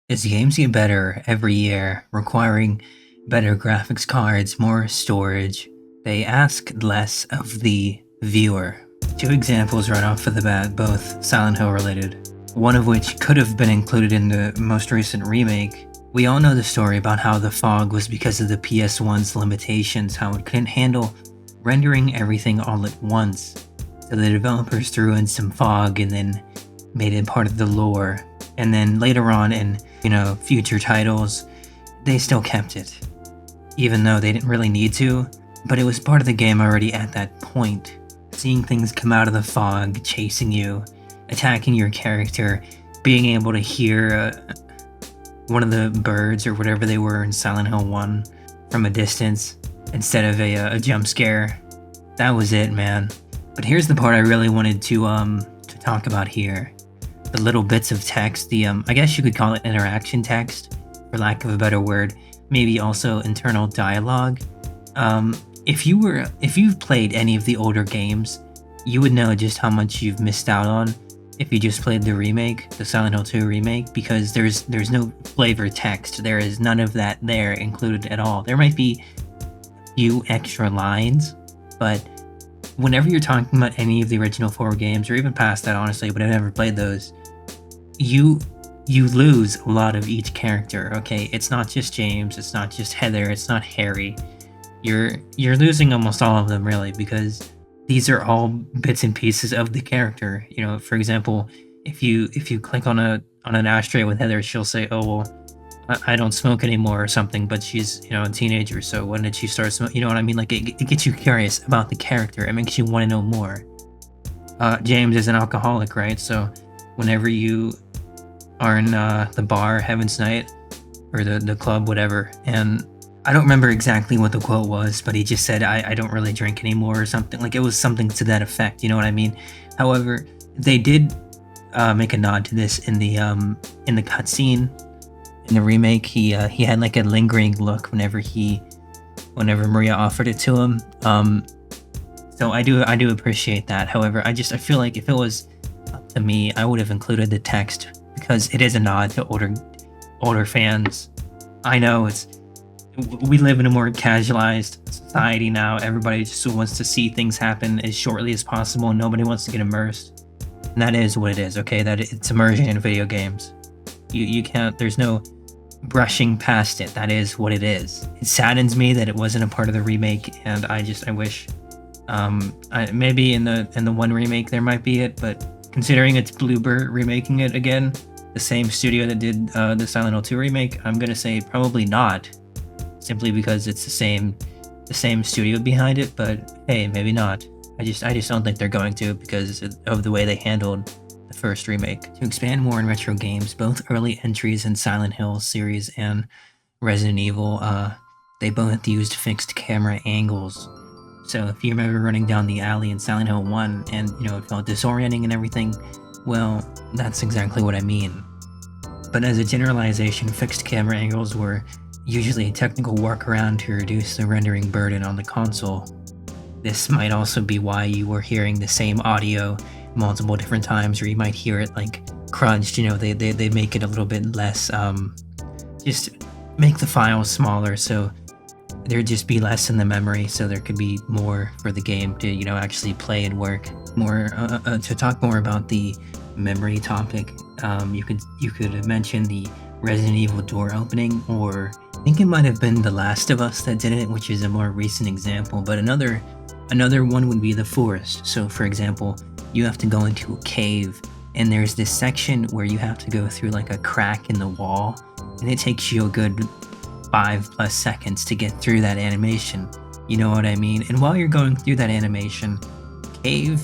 As games get better every year, requiring better graphics cards, more storage, they ask less of the viewer. Two examples right off of the bat, both Silent Hill related, one of which could have been included in the most recent remake. We all know the story about how the fog was because of the PS1's limitations, how it couldn't handle rendering everything all at once. So the developers threw in some fog and then made it part of the lore. And then later on in, future titles, they still kept it. Even though they didn't really need to, but it was part of the game already at that point. Seeing things come out of the fog, chasing you, attacking your character, being able to hear one of the birds or whatever they were in Silent Hill 1 from a distance instead of a jump scare. That was it, man. But here's the part I really wanted to talk about here. The little bits of text, I guess you could call it interaction text, for lack of a better word. Maybe also internal dialogue. If you've played any of the older games, you would know just how much you've missed out on if you just played the remake, the Silent Hill 2 remake, because there's no flavor text. There is none of that there included at all. There might be a few extra lines, but whenever you're talking about any of the original 4 games, or even past that, honestly, but I've never played those, you lose a lot of each character, okay? It's not just James, it's not just Heather, it's not Harry. You're losing almost all of them, really, because these are all bits and pieces of the character. For example, if you click on an ashtray with Heather, she'll say, "Oh well, I don't smoke anymore" or something, but she's a teenager, so when did she start smoking? You know what I mean? Like it gets you curious about the character. It makes you want to know more. James is an alcoholic, right? So whenever you are in the bar, Heaven's Night, or the club, whatever, and I don't remember exactly what the quote was, but he just said, I don't really drink anymore or something. Like it was something to that effect, you know what I mean? However, they did make a nod to this in the cutscene. In the remake, he had like a lingering look whenever Maria offered it to him. So I do appreciate that. However, I feel like if it was up to me, I would have included the text because it is a nod to older fans. I know we live in a more casualized society now. Everybody just wants to see things happen as shortly as possible, and nobody wants to get immersed. And that is what it is, okay? That it's immersion in video games. You can't. There's no brushing past it. That is what it is. It saddens me that it wasn't a part of the remake, and I wish. Maybe in the one remake there might be it, but considering it's Bloober remaking it again, the same studio that did the Silent Hill 2 remake, I'm gonna say probably not. Simply because it's the same studio behind it, but hey, maybe not. I just don't think they're going to because of the way they handled the first remake. To expand more on retro games, both early entries in Silent Hill series and Resident Evil, they both used fixed camera angles. So if you remember running down the alley in Silent Hill 1 and it felt disorienting and everything, well, that's exactly what I mean. But as a generalization, fixed camera angles were usually a technical workaround to reduce the rendering burden on the console. This might also be why you were hearing the same audio multiple different times, or you might hear it like crunched. They make it a little bit less, just make the files smaller so there'd just be less in the memory, so there could be more for the game to actually play and work. More to talk more about the memory topic, you could mention the Resident Evil door opening, or I think it might have been The Last of Us that did it, which is a more recent example, but another one would be the forest. So for example, you have to go into a cave, and there's this section where you have to go through like a crack in the wall, and it takes you a good 5+ seconds to get through that animation. You know what I mean? And while you're going through that animation, cave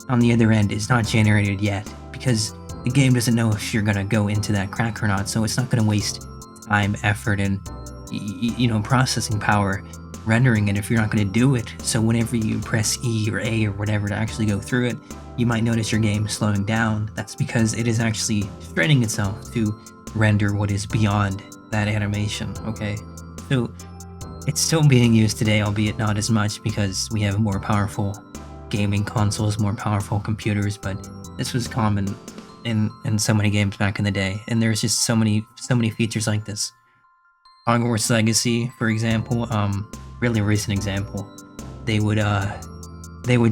on the other end is not generated yet, because the game doesn't know if you're gonna go into that crack or not, so it's not gonna waste time, effort, and processing power rendering it if you're not gonna do it. So whenever you press E or A or whatever to actually go through it, you might notice your game slowing down. That's because it is actually straining itself to render what is beyond that animation, okay? So it's still being used today, albeit not as much because we have more powerful gaming consoles, more powerful computers, but this was common in so many games back in the day, and there's just so many features like this. Hogwarts Legacy, for example, really recent example, they would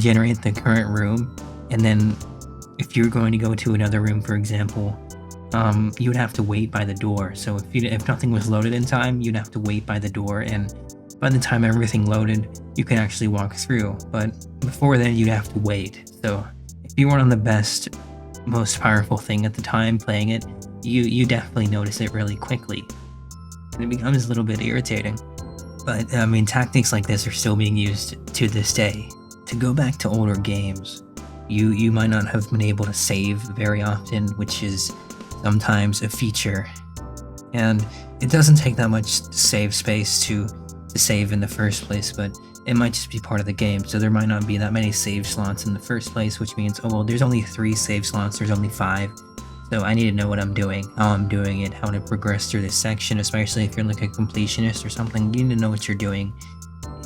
generate the current room, and then if you're going to go to another room, for example, you would have to wait by the door. So if nothing was loaded in time, you'd have to wait by the door, and by the time everything loaded, you could actually walk through. But before then, you'd have to wait. So if you weren't on the best, most powerful thing at the time playing it, you definitely notice it really quickly, and it becomes a little bit irritating. But I mean, tactics like this are still being used to this day. To go back to older games, you might not have been able to save very often, which is sometimes a feature, and it doesn't take that much save space to save in the first place, but it might just be part of the game, so there might not be that many save slots in the first place, which means, oh well, there's only 3 save slots, there's only 5, so I need to know what I'm doing, how I'm doing it, how to progress through this section, especially if you're like a completionist or something. You need to know what you're doing,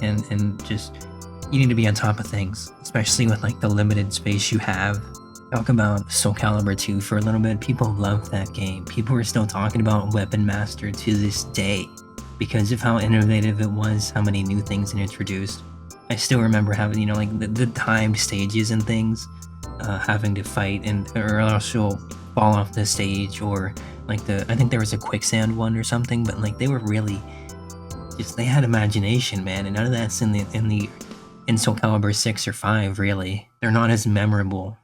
and just, you need to be on top of things, especially with like the limited space you have. Talk about Soul Calibur 2 for a little bit. People love that game. People are still talking about Weapon Master to this day because of how innovative it was, how many new things it introduced. I still remember having, you know, like the timed stages and things, having to fight, or else you'll fall off the stage, or like I think there was a quicksand one or something, but like they were really just, they had imagination, man, and none of that's in Soul Calibur 6 or 5, really. They're not as memorable.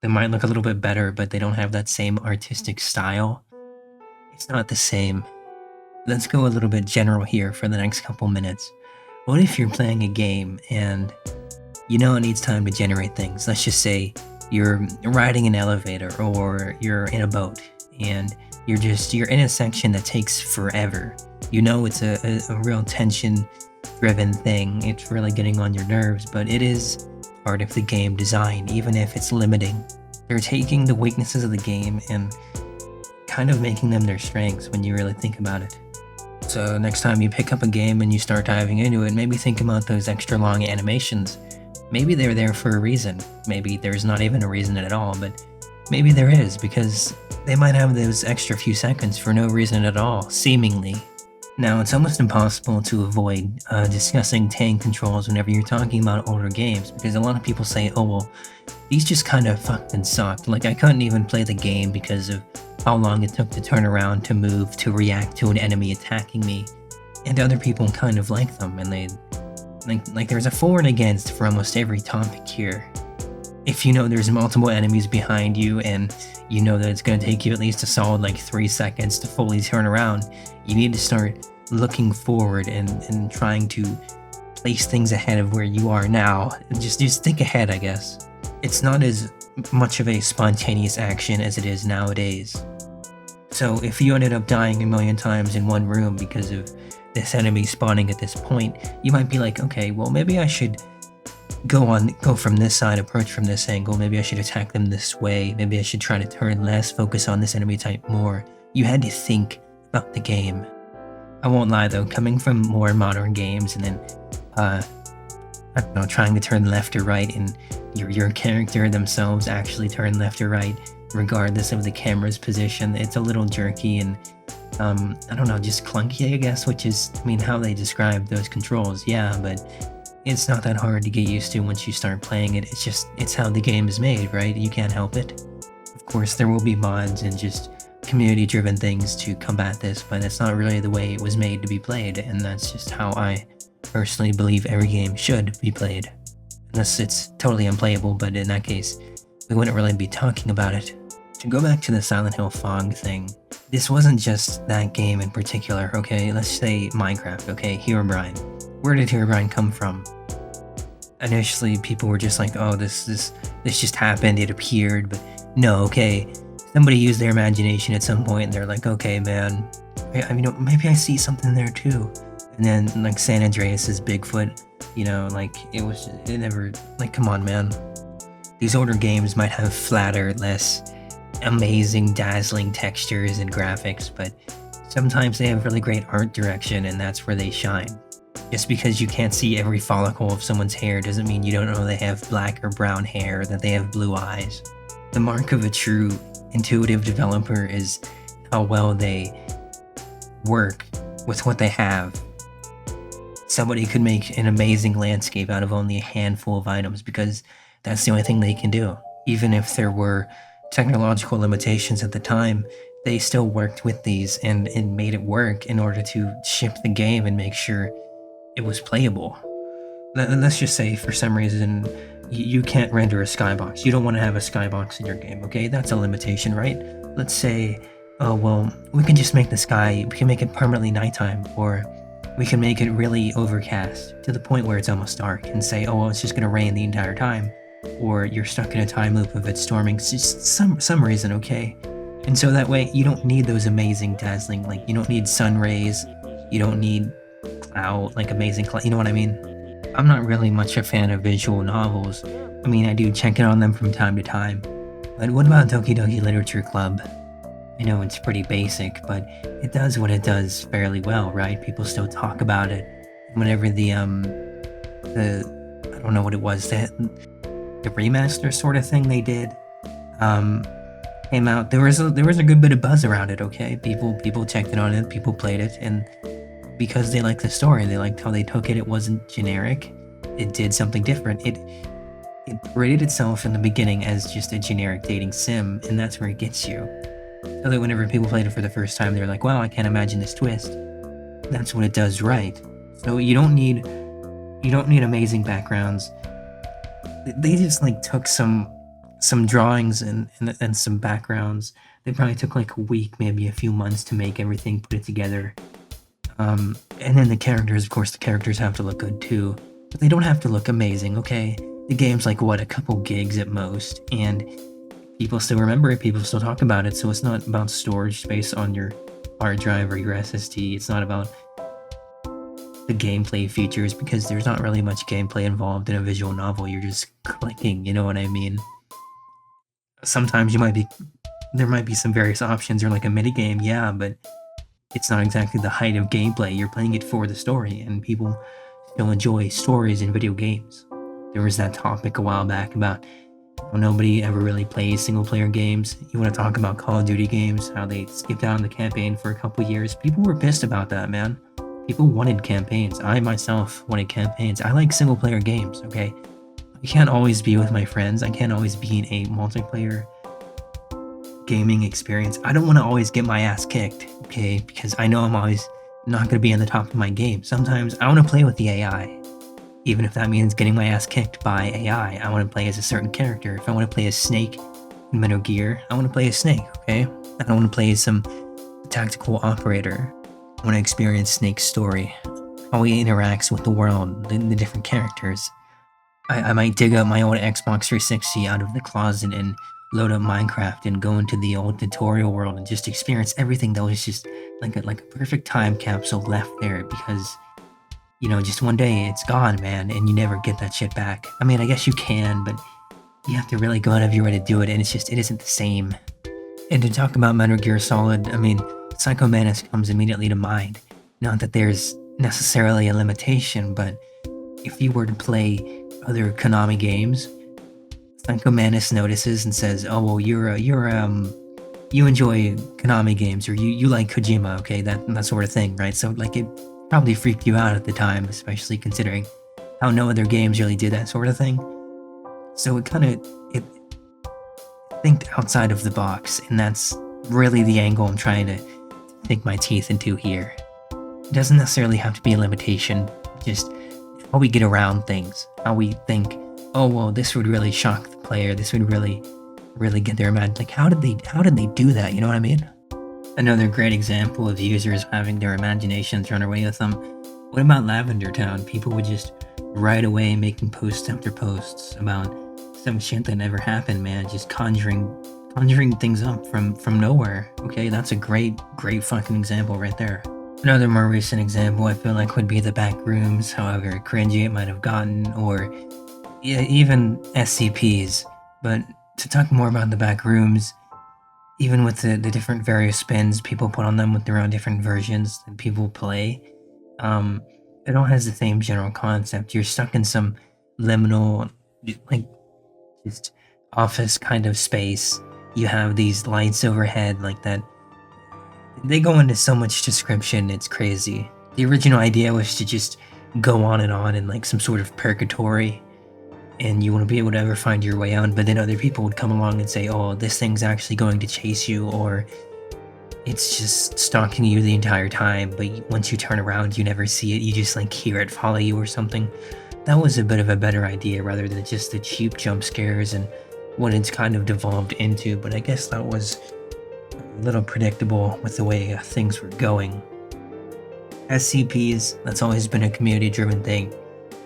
They might look a little bit better, but they don't have that same artistic style. It's not the same. Let's go a little bit general here for the next couple minutes. What if you're playing a game and you know it needs time to generate things? Let's just say you're riding an elevator, or you're in a boat, and you're in a section that takes forever. You know it's a real tension-driven thing. It's really getting on your nerves, but it is part of the game design, even if it's limiting. They're taking the weaknesses of the game and kind of making them their strengths when you really think about it. So next time you pick up a game and you start diving into it, maybe think about those extra long animations. Maybe they're there for a reason. Maybe there's not even a reason at all, but maybe there is, because they might have those extra few seconds for no reason at all, seemingly. Now, it's almost impossible to avoid discussing tank controls whenever you're talking about older games, because a lot of people say, oh well, these just kind of fucking sucked. Like, I couldn't even play the game because of how long it took to turn around, to move, to react to an enemy attacking me. And other people kind of like them, and they like there's a for and against for almost every topic here. If you know there's multiple enemies behind you, and you know that it's going to take you at least a solid like 3 seconds to fully turn around, you need to start looking forward and trying to place things ahead of where you are now. Just think ahead, I guess. It's not as much of a spontaneous action as it is nowadays. So if you ended up dying a million times in one room because of this enemy spawning at this point, you might be like, okay, well maybe I should go from this side, approach from this angle, maybe I should attack them this way, maybe I should try to turn less, focus on this enemy type more. You had to think about the game. I won't lie though, coming from more modern games and then, I don't know, trying to turn left or right, and your character themselves actually turn left or right, regardless of the camera's position, it's a little jerky and, I don't know, just clunky, I guess, which is, I mean, how they describe those controls, yeah, but it's not that hard to get used to once you start playing it. It's how the game is made, right? You can't help it. Of course, there will be mods and just community-driven things to combat this, but that's not really the way it was made to be played, and that's just how I personally believe every game should be played. Unless it's totally unplayable, but in that case, we wouldn't really be talking about it. To go back to the Silent Hill fog thing, this wasn't just that game in particular, okay? Let's say Minecraft, okay? Herobrine. Where did Herobrine come from? Initially, people were just like, oh, this just happened, it appeared, but no, okay. Somebody used their imagination at some point, and they're like, okay, man, I mean, maybe I see something there too. And then, like, San Andreas's Bigfoot, you know, like, it never, like, come on, man. These older games might have flatter, less amazing, dazzling textures and graphics, but sometimes they have really great art direction, and that's where they shine. Just because you can't see every follicle of someone's hair doesn't mean you don't know they have black or brown hair, or that they have blue eyes. The mark of a true intuitive developer is how well they work with what they have. Somebody could make an amazing landscape out of only a handful of items because that's the only thing they can do. Even if there were technological limitations at the time, they still worked with these and made it work in order to ship the game and make sure it was playable. Let's just say for some reason you can't render a skybox. You don't want to have a skybox in your game, okay? That's a limitation, right? Let's say, oh, well, we can just make the sky, we can make it permanently nighttime, or we can make it really overcast to the point where it's almost dark and say, oh, well, it's just going to rain the entire time. Or you're stuck in a time loop of it storming, just some reason, okay? And so that way, you don't need those amazing, dazzling, like, you don't need sun rays, you don't need cloud, like amazing cloud, you know what I mean? I'm not really much a fan of visual novels. I mean, I do check in on them from time to time. But what about Doki Doki Literature Club? I know it's pretty basic, but it does what it does fairly well, right? People still talk about it. Whenever the I don't know what it was, the remaster sort of thing they did, came out, there was a good bit of buzz around it, okay? People checked in on it, people played it, and because they liked the story, they liked how they took it. It wasn't generic. It did something different. It rated itself in the beginning as just a generic dating sim, and that's where it gets you. So that whenever people played it for the first time, they're like, wow, I can't imagine this twist. That's what it does right. So you don't need amazing backgrounds. They just like took some drawings and some backgrounds. They probably took like a week, maybe a few months to make everything, put it together. And then the characters, of course, the characters have to look good too, but they don't have to look amazing, okay? The game's like, what, a couple gigs at most, and people still remember it, people still talk about it, so it's not about storage space on your hard drive or your SSD, it's not about the gameplay features, because there's not really much gameplay involved in a visual novel, you're just clicking, you know what I mean? Sometimes there might be some various options or like a minigame, yeah, but it's not exactly the height of gameplay. You're playing it for the story, and people still enjoy stories in video games. There was that topic a while back about how nobody ever really plays single-player games. You want to talk about Call of Duty games, how they skipped out on the campaign for a couple years. People were pissed about that, man. People wanted campaigns. I myself wanted campaigns. I like single-player games, okay? I can't always be with my friends. I can't always be in a multiplayer gaming experience. I don't want to always get my ass kicked, okay? Because I know I'm always not going to be on the top of my game. Sometimes I want to play with the AI, even if that means getting my ass kicked by AI. I want to play as a certain character. If I want to play as Snake in Metal Gear, I want to play as Snake, okay? I don't want to play as some tactical operator. I want to experience Snake's story, how he interacts with the world, the different characters. I might dig up my old Xbox 360 out of the closet and load up Minecraft and go into the old tutorial world and just experience everything that was just like a perfect time capsule left there, because, you know, just one day it's gone, man, and you never get that shit back. I mean, I guess you can, but you have to really go out of your way to do it, and it isn't the same. And to talk about Metal Gear Solid, I mean, Psycho Mantis comes immediately to mind. Not that there's necessarily a limitation, but if you were to play other Konami games, Psycho Mantis notices and says, "Oh well, you enjoy Konami games, or you like Kojima, okay? That sort of thing, right?" So like, it probably freaked you out at the time, especially considering how no other games really did that sort of thing. So it think outside of the box, and that's really the angle I'm trying to sink my teeth into here. It doesn't necessarily have to be a limitation, just how we get around things, how we think, oh well, this would really shock the player, this would really get their imagination. Like, how did they do that, you know what I mean? Another great example of users having their imaginations run away with them. What about Lavender Town? People would just right away making posts after posts about some shit that never happened, man, just conjuring things up from nowhere. Okay, that's a great fucking example right there. Another more recent example I feel like would be the Backrooms, however cringy it might have gotten, or even SCPs. But to talk more about the Backrooms, even with the different various spins people put on them with their own different versions that people play, it all has the same general concept. You're stuck in some liminal, like, just office kind of space. You have these lights overhead like that. They go into so much description, it's crazy. The original idea was to just go on in like some sort of purgatory, and you wouldn't be able to ever find your way out, but then other people would come along and say, oh, this thing's actually going to chase you, or it's just stalking you the entire time, but once you turn around, you never see it, you just like hear it follow you or something. That was a bit of a better idea rather than just the cheap jump scares and what it's kind of devolved into, but I guess that was a little predictable with the way things were going. SCPs, that's always been a community-driven thing,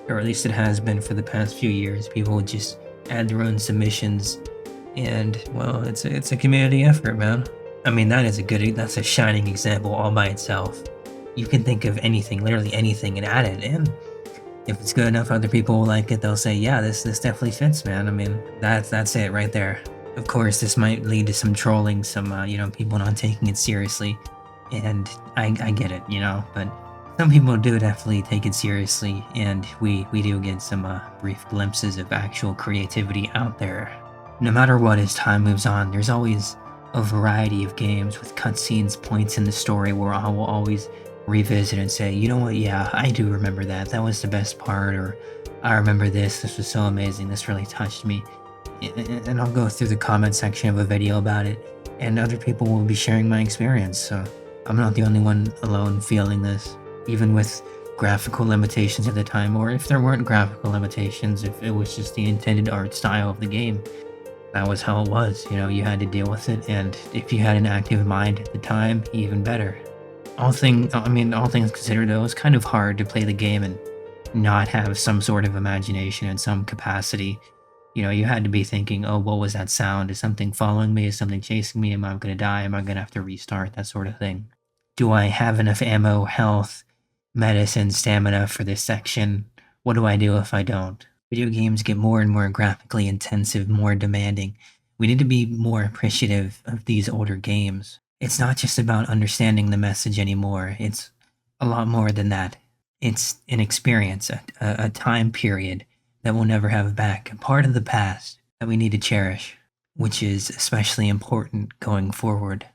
or at least it has been for the past few years. People would just add their own submissions, and well, it's a community effort, man. I mean, that's a shining example all by itself. You can think of anything, literally anything, and add it, and if it's good enough, other people will like it. They'll say, yeah, this definitely fits, man. I mean, that's it right there. Of course, this might lead to some trolling, some people not taking it seriously, and I get it, but some people do definitely take it seriously, and we do get some brief glimpses of actual creativity out there. No matter what, as time moves on, there's always a variety of games with cutscenes, points in the story where I will always revisit and say, you know what, yeah, I do remember that. That was the best part, or I remember this was so amazing, this really touched me. And I'll go through the comment section of a video about it, and other people will be sharing my experience, so I'm not the only one alone feeling this. Even with graphical limitations at the time, or if there weren't graphical limitations, if it was just the intended art style of the game, that was how it was, you had to deal with it, and if you had an active mind at the time, even better. All things considered, though, it was kind of hard to play the game and not have some sort of imagination in some capacity. You had to be thinking, oh, what was that sound? Is something following me? Is something chasing me? Am I going to die? Am I going to have to restart? That sort of thing. Do I have enough ammo, health, medicine, stamina for this section? What do I do if I don't? Video games get more and more graphically intensive, more demanding. We need to be more appreciative of these older games. It's not just about understanding the message anymore. It's a lot more than that. It's an experience, a time period that we'll never have back, a part of the past that we need to cherish, which is especially important going forward.